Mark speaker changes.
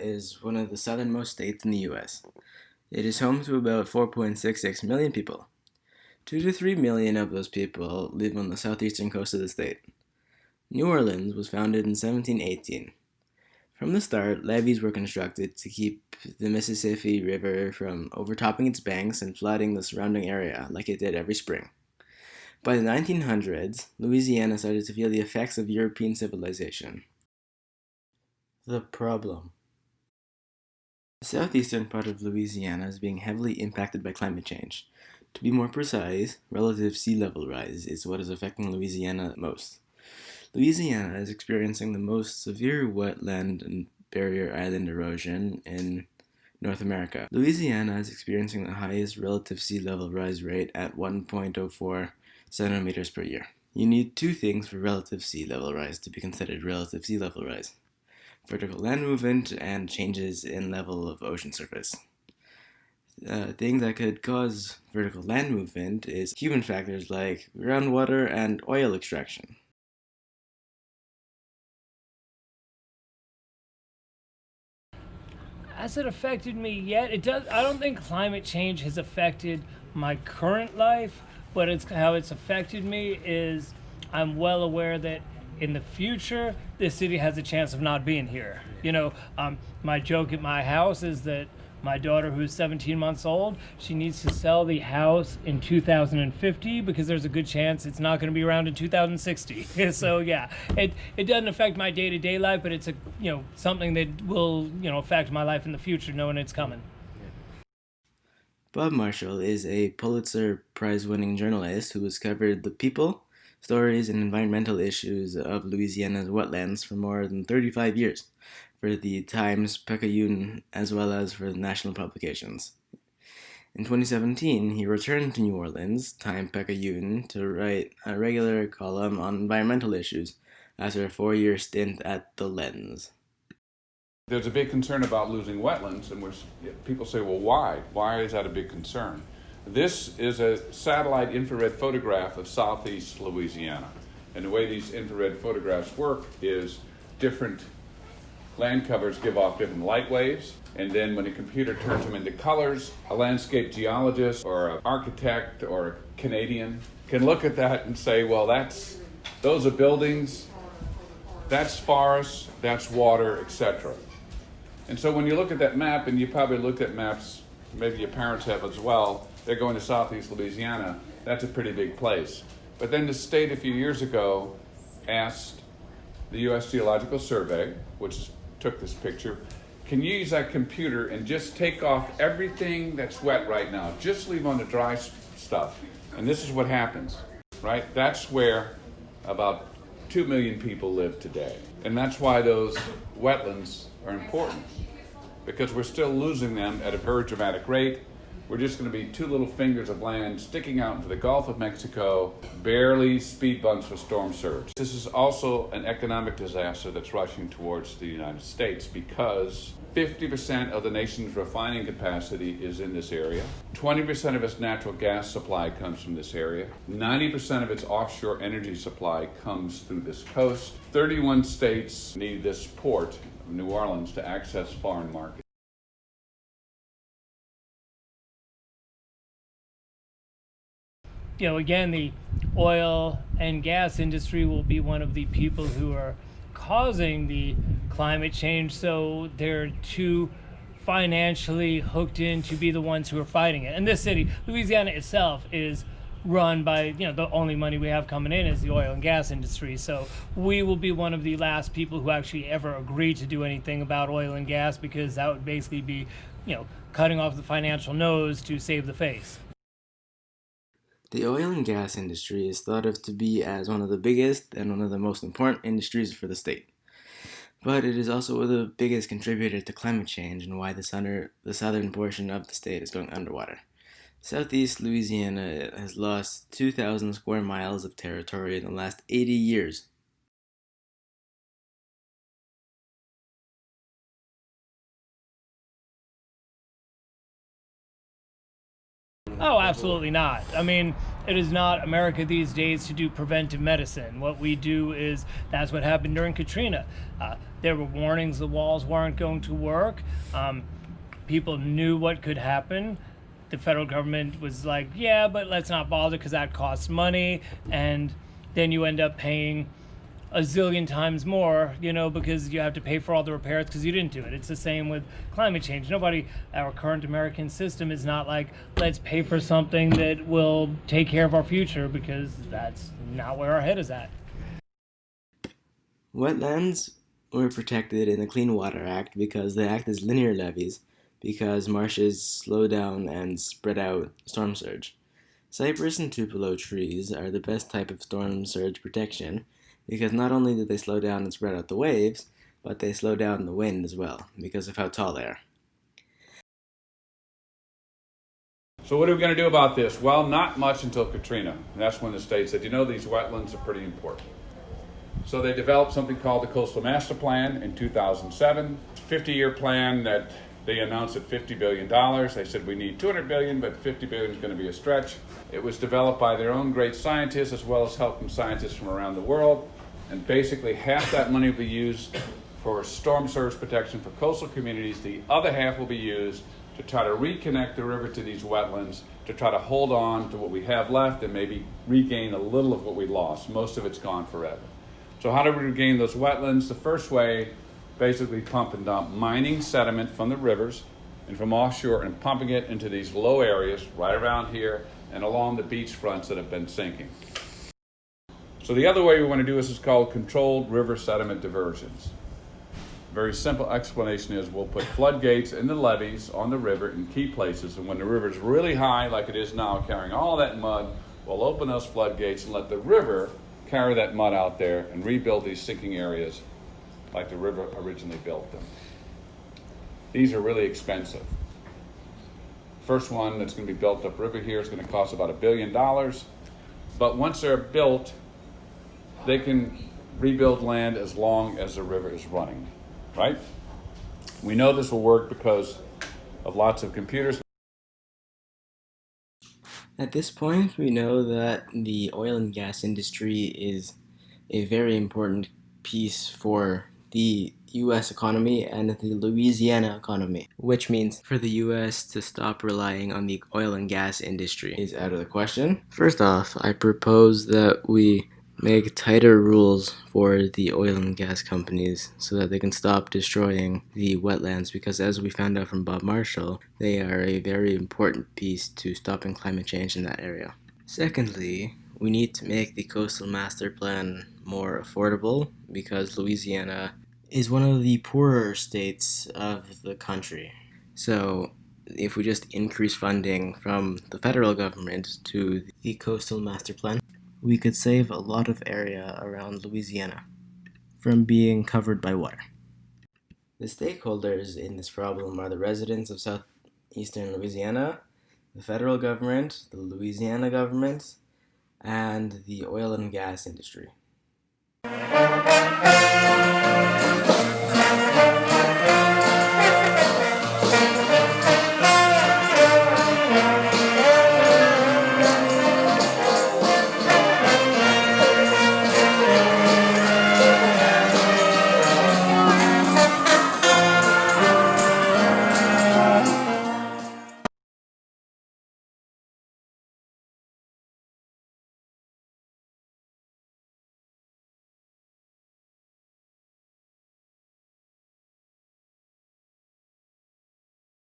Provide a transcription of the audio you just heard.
Speaker 1: is one of the southernmost states in the U.S. It is home to about 4.66 million people. 2 to 3 million of those people live on the southeastern coast of the state. New Orleans was founded in 1718. From the start, levees were constructed to keep the Mississippi River from overtopping its banks and flooding the surrounding area like it did every spring. By the 1900s, Louisiana started to feel the effects of European civilization. The problem. The southeastern part of Louisiana is being heavily impacted by climate change. To be more precise, relative sea level rise is what is affecting Louisiana most. Louisiana is experiencing the most severe wetland and barrier island erosion in North America. Louisiana is experiencing the highest relative sea level rise rate at 1.04 centimeters per year. You need two things for relative sea level rise to be considered relative sea level rise: vertical land movement and changes in level of ocean surface. Things that could cause vertical land movement is human factors like groundwater and oil extraction.
Speaker 2: Has it affected me yet? It does. I don't think climate change has affected my current life, but how it's affected me is I'm well aware that in the future this city has a chance of not being here. My joke at my house is that my daughter, who's 17 months old, she needs to sell the house in 2050 because there's a good chance it's not going to be around in 2060. So yeah, it doesn't affect my day-to-day life, but it's something that will affect my life in the future, knowing it's coming.
Speaker 1: Bob Marshall is a Pulitzer Prize-winning journalist who has covered the people, stories, and environmental issues of Louisiana's wetlands for more than 35 years, for the Times-Picayune as well as for national publications. In 2017, he returned to New Orleans, Times-Picayune, to write a regular column on environmental issues after a 4-year stint at The Lens.
Speaker 3: There's a big concern about losing wetlands, and which people say, well, why? Why is that a big concern? This is a satellite infrared photograph of Southeast Louisiana. And the way these infrared photographs work is different land covers give off different light waves, and then when a computer turns them into colors, a landscape geologist or an architect or a Canadian can look at that and say, well, those are buildings, that's forests, that's water, etc. And so when you look at that map, and you probably looked at maps, maybe your parents have as well, they're going to Southeast Louisiana, that's a pretty big place. But then the state a few years ago asked the U.S. Geological Survey, which took this picture, can you use that computer and just take off everything that's wet right now, just leave on the dry stuff. And this is what happens, right? That's where about 2 million people live today. And that's why those wetlands are important, because we're still losing them at a very dramatic rate. We're just going to be two little fingers of land sticking out into the Gulf of Mexico, barely speed bumps for storm surge. This is also an economic disaster that's rushing towards the United States because 50% of the nation's refining capacity is in this area. 20% of its natural gas supply comes from this area. 90% of its offshore energy supply comes through this coast. 31 states need this port of New Orleans to access foreign markets.
Speaker 2: Again, the oil and gas industry will be one of the people who are causing the climate change, so they're too financially hooked in to be the ones who are fighting it. And this city, Louisiana itself, is run by, the only money we have coming in is the oil and gas industry. So we will be one of the last people who actually ever agree to do anything about oil and gas, because that would basically be, cutting off the financial nose to save the face.
Speaker 1: The oil and gas industry is thought of to be as one of the biggest and one of the most important industries for the state. But it is also the biggest contributor to climate change and why the southern portion of the state is going underwater. Southeast Louisiana has lost 2,000 square miles of territory in the last 80 years.
Speaker 2: Oh, absolutely not. I mean, it is not America these days to do preventive medicine. What we do is that's what happened during Katrina. There were warnings the walls weren't going to work. People knew what could happen. The federal government was like, yeah, but let's not bother because that costs money. And then you end up paying a zillion times more, because you have to pay for all the repairs because you didn't do it. It's the same with climate change. Our current American system is not like, let's pay for something that will take care of our future, because that's not where our head is at.
Speaker 1: Wetlands were protected in the Clean Water Act because they act as linear levees because marshes slow down and spread out storm surge. Cypress and tupelo trees are the best type of storm surge protection because not only do they slow down and spread out the waves, but they slow down the wind as well because of how tall they are.
Speaker 3: So what are we going to do about this? Well, not much until Katrina. And that's when the state said, these wetlands are pretty important. So they developed something called the Coastal Master Plan in 2007. It's a 50-year plan that they announced at $50 billion. They said we need $200 billion, but $50 billion is going to be a stretch. It was developed by their own great scientists as well as help from scientists from around the world. And basically half that money will be used for storm surge protection for coastal communities. The other half will be used to try to reconnect the river to these wetlands, to try to hold on to what we have left and maybe regain a little of what we lost. Most of it's gone forever. So how do we regain those wetlands? The first way, basically pump and dump, mining sediment from the rivers and from offshore and pumping it into these low areas right around here and along the beach fronts that have been sinking. So the other way we want to do this is called controlled river sediment diversions. Very simple explanation is we'll put floodgates in the levees on the river in key places, and when the river is really high like it is now carrying all that mud, we'll open those floodgates and let the river carry that mud out there and rebuild these sinking areas like the river originally built them. These are really expensive. First one that's going to be built upriver here is going to cost about $1 billion, but once they're built, they can rebuild land as long as the river is running, right? We know this will work because of lots of computers.
Speaker 1: At this point, we know that the oil and gas industry is a very important piece for the U.S. economy and the Louisiana economy, which means for the U.S. to stop relying on the oil and gas industry is out of the question. First off, I propose that we make tighter rules for the oil and gas companies so that they can stop destroying the wetlands, because as we found out from Bob Marshall, they are a very important piece to stopping climate change in that area. Secondly, we need to make the Coastal Master Plan more affordable because Louisiana is one of the poorer states of the country. So if we just increase funding from the federal government to the Coastal Master Plan, we could save a lot of area around Louisiana from being covered by water. The stakeholders in this problem are the residents of southeastern Louisiana, the federal government, the Louisiana government, and the oil and gas industry.